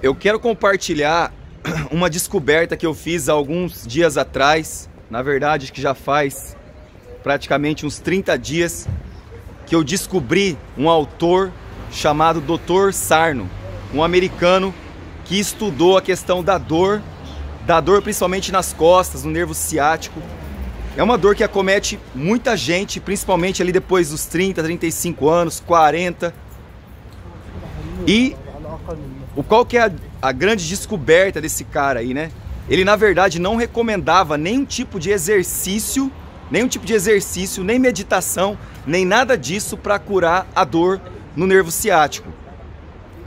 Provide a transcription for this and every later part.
Eu quero compartilhar uma descoberta que eu fiz há alguns dias atrás. Na verdade, acho que já faz praticamente uns 30 dias que eu descobri um autor chamado Dr. Sarno, um americano que estudou a questão da dor principalmente nas costas, no nervo ciático. É uma dor que acomete muita gente, principalmente ali depois dos 30, 35 anos, 40. E qual que é a grande descoberta desse cara aí, né? Ele, na verdade, não recomendava nenhum tipo de exercício, nem meditação, nem nada disso para curar a dor no nervo ciático.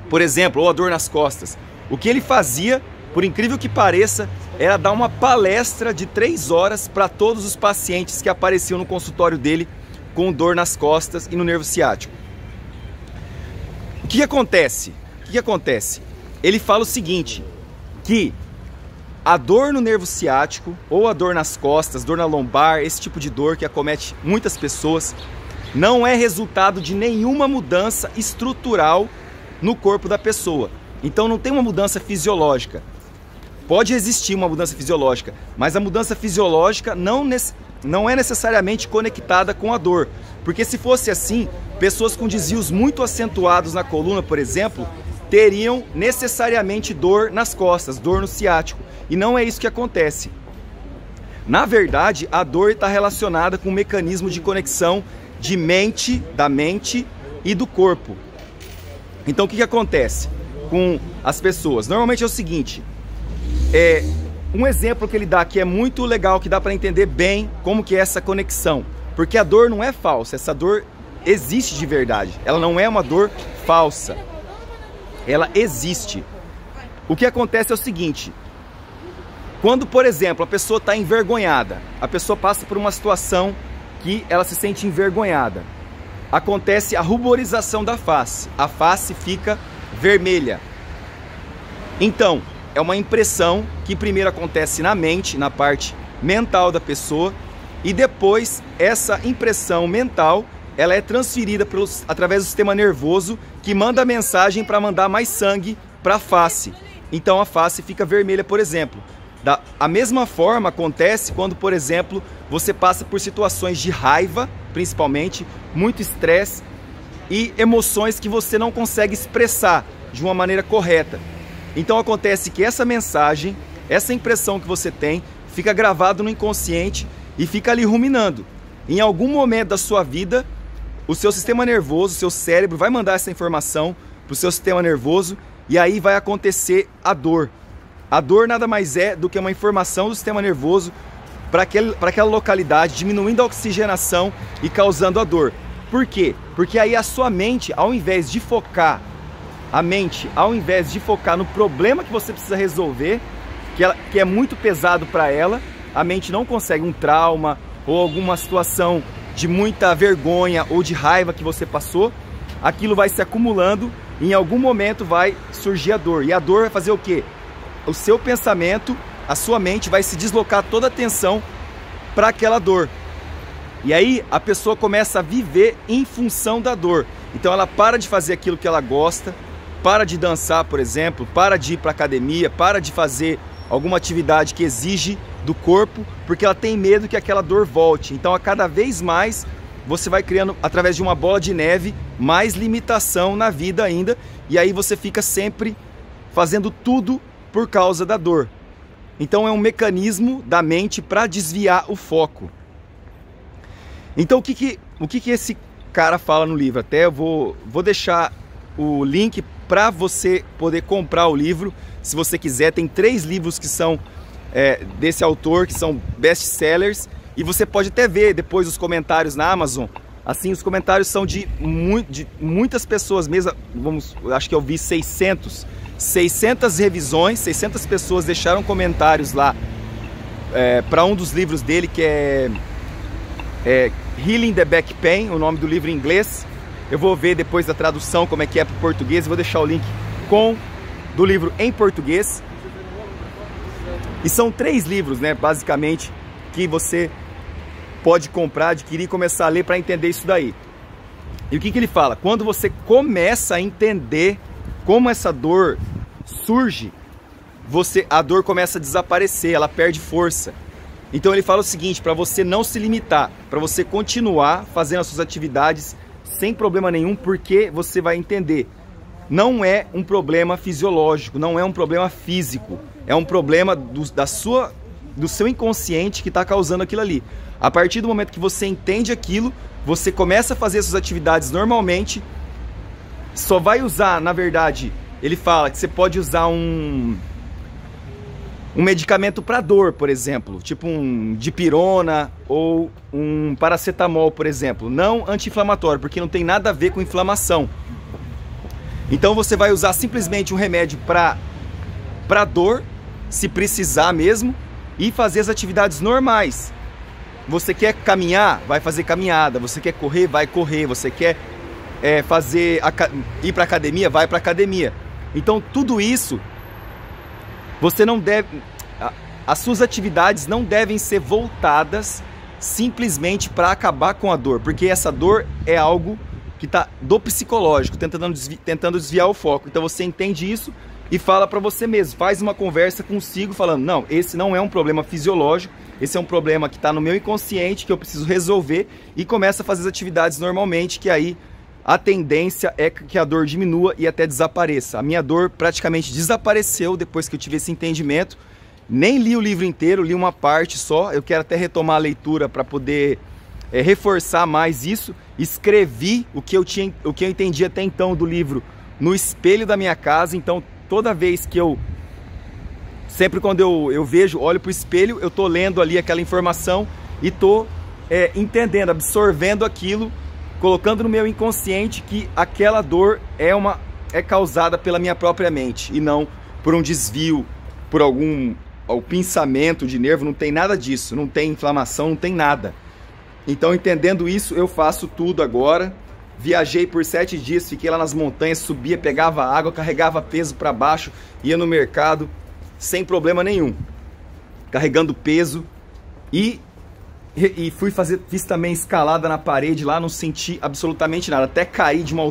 Por exemplo, ou a dor nas costas. O que ele fazia, por incrível que pareça, era dar uma palestra de 3 horas para todos os pacientes que apareciam no consultório dele com dor nas costas e no nervo ciático. O que acontece? Ele fala o seguinte, que a dor no nervo ciático, ou a dor nas costas, dor na lombar, esse tipo de dor que acomete muitas pessoas, não é resultado de nenhuma mudança estrutural no corpo da pessoa. Então não tem uma mudança fisiológica. Pode existir uma mudança fisiológica, mas a mudança fisiológica não é necessariamente conectada com a dor. Porque se fosse assim, pessoas com desvios muito acentuados na coluna, por exemplo, teriam necessariamente dor nas costas, dor no ciático. E não é isso que acontece. Na verdade, a dor está relacionada com um mecanismo de conexão da mente e do corpo. Então o que acontece com as pessoas? Normalmente é o seguinte, um exemplo que ele dá que é muito legal, que dá para entender bem como que é essa conexão. Porque a dor não é falsa, essa dor existe de verdade. Ela não é uma dor falsa. Ela existe. O que acontece é o seguinte, quando, por exemplo, a pessoa está envergonhada, a pessoa passa por uma situação que ela se sente envergonhada, acontece a ruborização da face, a face fica vermelha. Então, é uma impressão que primeiro acontece na mente, na parte mental da pessoa, e depois essa impressão mental, ela é transferida através do sistema nervoso, que manda a mensagem para mandar mais sangue para a face. Então a face fica vermelha, por exemplo. A mesma forma acontece quando, por exemplo, você passa por situações de raiva, principalmente, muito estresse e emoções que você não consegue expressar de uma maneira correta. Então acontece que essa mensagem, essa impressão que você tem, fica gravado no inconsciente e fica ali ruminando. Em algum momento da sua vida, o seu sistema nervoso, o seu cérebro vai mandar essa informação para o seu sistema nervoso e aí vai acontecer a dor. A dor nada mais é do que uma informação do sistema nervoso para aquela localidade, diminuindo a oxigenação e causando a dor. Por quê? Porque aí a sua mente, ao invés de focar no problema que você precisa resolver, que é muito pesado para ela, a mente não consegue, um trauma ou alguma situação de muita vergonha ou de raiva que você passou, aquilo vai se acumulando e em algum momento vai surgir a dor. E a dor vai fazer o quê? O seu pensamento, a sua mente vai se deslocar toda a atenção para aquela dor. E aí a pessoa começa a viver em função da dor. Então ela para de fazer aquilo que ela gosta, para de dançar, por exemplo, para de ir para academia, para de fazer alguma atividade que exige do corpo, porque ela tem medo que aquela dor volte. Então a cada vez mais você vai criando, através de uma bola de neve, mais limitação na vida ainda, e aí você fica sempre fazendo tudo por causa da dor. Então é um mecanismo da mente para desviar o foco. Então o que esse cara fala no livro? Até eu vou deixar o link para você poder comprar o livro, se você quiser. Tem 3 livros que são desse autor, que são best-sellers, e você pode até ver depois os comentários na Amazon. Assim, os comentários são de muitas pessoas mesmo. Acho que eu vi 600 revisões, 600 pessoas deixaram comentários lá para um dos livros dele, que é Healing the Back Pain, o nome do livro em inglês. Eu vou ver depois da tradução como é que é para o português, vou deixar o link do livro em português. E são 3 livros, né, basicamente, que você pode comprar, adquirir e começar a ler para entender isso daí. E o que ele fala? Quando você começa a entender como essa dor surge, a dor começa a desaparecer, ela perde força. Então ele fala o seguinte, para você não se limitar, para você continuar fazendo as suas atividades sem problema nenhum, porque você vai entender, não é um problema fisiológico, não é um problema físico, é um problema do seu inconsciente que está causando aquilo ali. A partir do momento que você entende aquilo, você começa a fazer suas atividades normalmente, só vai usar, na verdade, ele fala que você pode usar um medicamento para dor, por exemplo, tipo um dipirona ou um paracetamol, por exemplo, não anti-inflamatório, porque não tem nada a ver com inflamação. Então você vai usar simplesmente um remédio para dor, se precisar mesmo, e fazer as atividades normais. Você quer caminhar? Vai fazer caminhada. Você quer correr? Vai correr. Você quer ir para academia? Vai para academia. Então tudo isso você não deve. As suas atividades não devem ser voltadas simplesmente para acabar com a dor, porque essa dor é algo que está do psicológico, tentando desviar o foco. Então você entende isso e fala para você mesmo, faz uma conversa consigo falando, não, esse não é um problema fisiológico, esse é um problema que está no meu inconsciente, que eu preciso resolver, e começa a fazer as atividades normalmente, que aí a tendência é que a dor diminua e até desapareça. A minha dor praticamente desapareceu depois que eu tive esse entendimento. Nem li o livro inteiro, li uma parte só. Eu quero até retomar a leitura para poder reforçar mais isso. Escrevi o que eu entendi até então do livro no espelho da minha casa. Então toda vez que sempre quando eu vejo, olho para o espelho, eu tô lendo ali aquela informação e tô entendendo, absorvendo aquilo, colocando no meu inconsciente que aquela dor é causada pela minha própria mente e não por um desvio, por algum pinçamento de nervo. Não tem nada disso, não tem inflamação, não tem nada. Então, entendendo isso, eu faço tudo agora. Viajei por 7 dias, fiquei lá nas montanhas, subia, pegava água, carregava peso para baixo, ia no mercado sem problema nenhum, carregando peso, e fiz também escalada na parede lá, não senti absolutamente nada, até caí de uma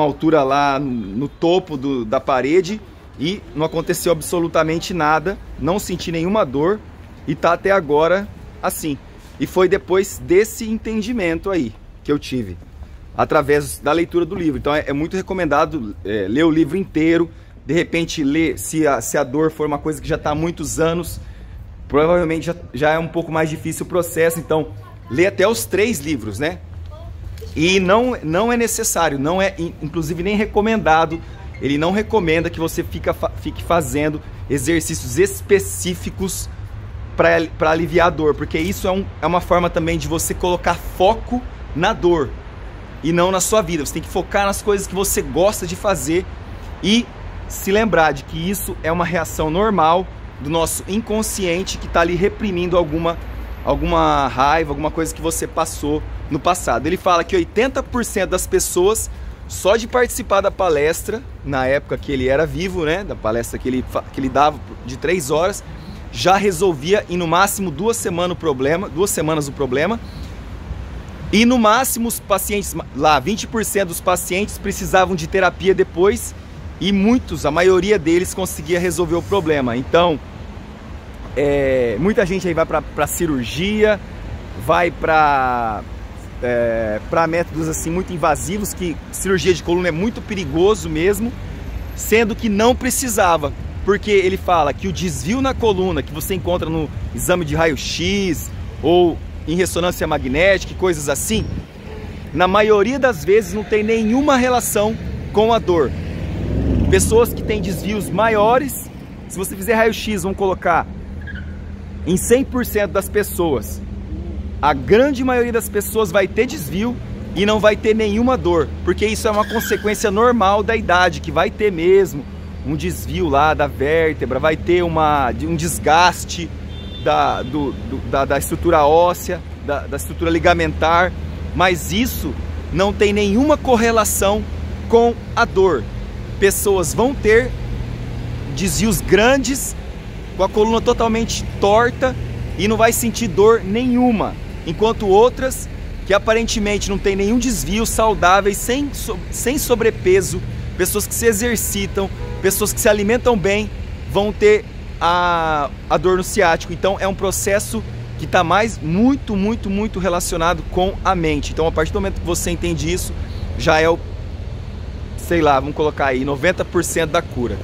altura lá no topo da parede e não aconteceu absolutamente nada, não senti nenhuma dor e tá até agora assim. E foi depois desse entendimento aí que eu tive, através da leitura do livro. Então é muito recomendado ler o livro inteiro. De repente ler, se a dor for uma coisa que já está há muitos anos, provavelmente já é um pouco mais difícil o processo. Então lê até os 3 livros, né? E não é necessário, não é inclusive nem recomendado. Ele não recomenda que você fique fazendo exercícios específicos para aliviar a dor, porque isso é uma forma também de você colocar foco na dor e não na sua vida. Você tem que focar nas coisas que você gosta de fazer e se lembrar de que isso é uma reação normal do nosso inconsciente que está ali reprimindo alguma raiva, alguma coisa que você passou no passado. Ele fala que 80% das pessoas, só de participar da palestra, na época que ele era vivo, né, da palestra que ele dava de 3 horas, já resolvia em no máximo 2 semanas o problema. E no máximo os pacientes, lá 20% dos pacientes precisavam de terapia depois, e a maioria deles conseguia resolver o problema. Então, muita gente aí vai para cirurgia, vai para métodos assim muito invasivos, que cirurgia de coluna é muito perigoso mesmo, sendo que não precisava, porque ele fala que o desvio na coluna que você encontra no exame de raio-x ou em ressonância magnética e coisas assim, na maioria das vezes não tem nenhuma relação com a dor. Pessoas que têm desvios maiores, se você fizer raio-x, vamos colocar em 100% das pessoas, a grande maioria das pessoas vai ter desvio e não vai ter nenhuma dor, porque isso é uma consequência normal da idade, que vai ter mesmo um desvio lá da vértebra, vai ter um desgaste da estrutura óssea, da estrutura ligamentar, mas isso não tem nenhuma correlação com a dor. Pessoas vão ter desvios grandes, com a coluna totalmente torta e não vai sentir dor nenhuma, enquanto outras que aparentemente não tem nenhum desvio, saudáveis, sem sobrepeso, pessoas que se exercitam, pessoas que se alimentam bem, vão ter a dor no ciático. Então é um processo que está muito relacionado com a mente. Então a partir do momento que você entende isso, já é o, sei lá, vamos colocar aí, 90% da cura.